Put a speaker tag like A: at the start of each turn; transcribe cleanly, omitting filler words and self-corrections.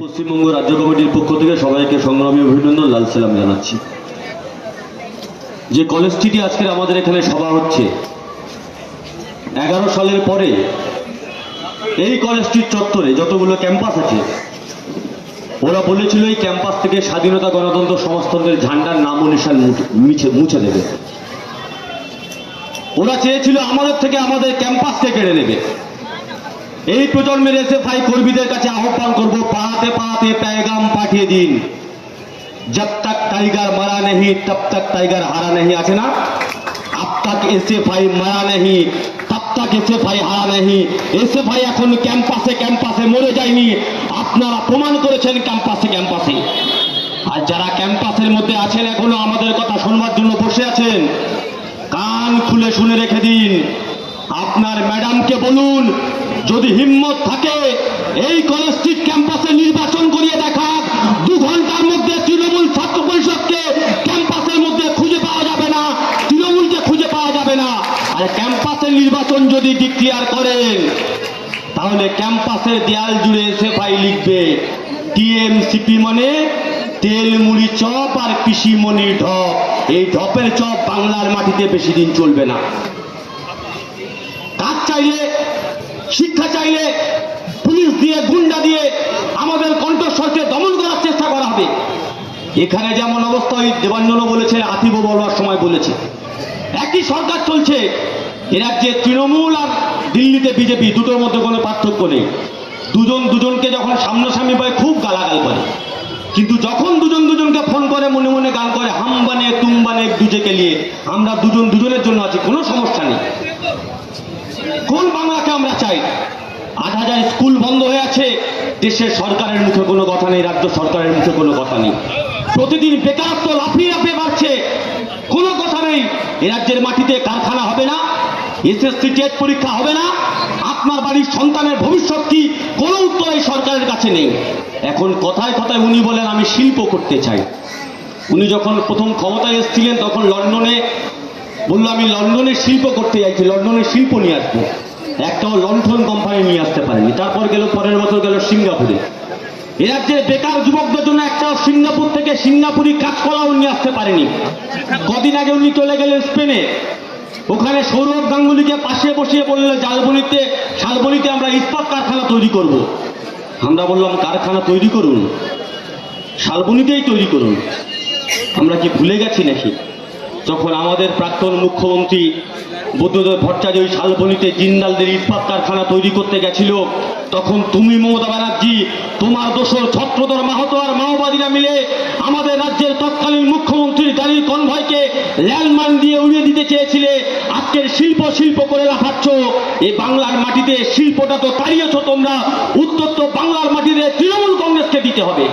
A: পশ্চিমবঙ্গ রাজ্য কমিটির পক্ষ থেকে সবাইকে সংগ্রামী অভিনন্দন, লাল সালাম জানাচ্ছি। যে কলেজটি আজকের আমাদের এখানে সভা হচ্ছে, 11 সালের পরে এই কলেজটির চত্বরে যতগুলো ক্যাম্পাস আছে, ওরা বলেছিল এই ক্যাম্পাস থেকে স্বাধীনতা, গণতন্ত্র, সমাজতন্ত্রের ঝান্ডার নাম ও নিশান মুছে দেবে। ওরা চেয়েছিল আমাদের থেকে আমাদের ক্যাম্পাসকে কেড়ে নেবে। এই প্রজন্মের এসএফআই কর্মীদের কাছে আহ্বান করব, পাড়াতে পাড়াতে पैगाम পাঠিয়ে দিন, जब तक टाइगर मरा नहीं तब तक टाइगर हारा नहीं। আছে না, अब तक एसएफआई मरा नहीं तब तक एसएफआई हारा नहीं। एसएफआई এখন ক্যাম্পাসে ক্যাম্পাসে মরে যায়নি, আপনারা প্রমাণ করেছেন ক্যাম্পাসে ক্যাম্পাসে। আর যারা ক্যাম্পাসের মধ্যে আছেন, এখনো আমাদের কথা শুনবার জন্য বসে আছেন, কান খুলে শুনে রেখে দিন। আপনার ম্যাডামকে বলুন, যদি হিম্মত থাকে এই কলেজ স্ট্রিট ক্যাম্পাসে নির্বাচন করিয়ে দেখা, 2 ঘন্টার মধ্যে তৃণমূল ছাত্র পরিষদকে ক্যাম্পাসের মধ্যে খুঁজে পাওয়া যাবে না, তৃণমূলকে খুঁজে পাওয়া যাবে না। আর ক্যাম্পাসের নির্বাচন যদি ডিক্লেয়ার করেন, তাহলে ক্যাম্পাসের দেয়াল জুড়ে এসএফআই লিখবে টিএমসিপি মানে তেল মুড়ি চপ আর পিসিমণির ঢপ। এই ঢপের চপ বাংলার মাটিতে বেশি দিন চলবে না। কাজ চাইলে, শিক্ষা চাইলে পুলিশ দিয়ে, গুন্ডা দিয়ে আমাদের কণ্ঠস্বরকে দমন করার চেষ্টা করা হবে। এখানে যেমন অবস্থা, ওই দেবাঞ্জনও বলেছে, আতিবও বলবার সময় বলেছে, একই সরকার চলছে। এ রাজ্যে তৃণমূল আর দিল্লিতে বিজেপি, দুটোর মধ্যে কোনো পার্থক্য নেই। দুজন দুজনকে যখন সামনাসামনি পায় খুব গালাগাল করে, কিন্তু যখন দুজন দুজনকে ফোন করে মনে মনে গান করে, হাম বানে তুম বানে এক দুজেকে নিয়ে, আমরা দুজন দুজনের জন্য আছি, কোনো সমস্যা নেই। কোন বাংলাকে আমরা চাই? 8,000 স্কুল বন্ধ হয়ে আছে, দেশের সরকারের মুখে কোনো কথা নেই, রাজ্য সরকারের মুখে কোনো কথা নেই। প্রতিদিন বেকারত্ব লাফিয়ে লাফিয়ে বাড়ছে, কোনো কথা নেই। এ রাজ্যের মাটিতে কারখানা হবে না, এসএসসি টেট পরীক্ষা হবে না, আপনার বাড়ির সন্তানের ভবিষ্যৎ কি, কোনো উত্তর এই সরকারের কাছে নেই। এখন কথায় কথায় উনি বলেন আমি শিল্প করতে চাই। উনি যখন প্রথম ক্ষমতায় এসেছিলেন, তখন লন্ডনে বললো আমি লন্ডনে শিল্প করতে চাইছি, লন্ডনের শিল্প নিয়ে আসবো। একটাও লন্ঠন কোম্পানি নিয়ে আসতে পারেনি। তারপর গেল, পরের বছর গেল সিঙ্গাপুরে। এ রাজ্যের বেকার যুবকদের জন্য একটাও সিঙ্গাপুর থেকে সিঙ্গাপুরি কাঁচকলাও নিয়ে আসতে পারেনি। কদিন আগে উনি চলে গেলেন স্পেনে, ওখানে সৌরভ গাঙ্গুলিকে পাশে বসিয়ে বললেন শালবনীতে আমরা ইস্পাত কারখানা তৈরি করব। আমরা বললাম কারখানা তৈরি করুন, শালবনীতেই তৈরি করুন। আমরা কি ভুলে গেছি নাকি? যখন আমাদের প্রাক্তন মুখ্যমন্ত্রী বুদ্ধদেব ভট্টাচার্য ওই শালবনীতে জিন্দালদের ইস্পাত কারখানা তৈরি করতে গেছিল, তখন তুমি মমতা ব্যানার্জি, তোমার দোসর ছত্রধর মাহাতো আর মাওবাদীরা মিলে আমাদের রাজ্যের তৎকালীন মুখ্যমন্ত্রীর গাড়ির কনভয়কে ল্যান্ডমাইন দিয়ে উড়িয়ে দিতে চেয়েছিলে। আজকের শিল্প শিল্প করে লাফাচ্ছ। এই বাংলার মাটিতে শিল্পটা তো তাড়িয়েছ তোমরা, উত্তর তো বাংলার মাটিতে তৃণমূল কংগ্রেসকে দিতে হবে।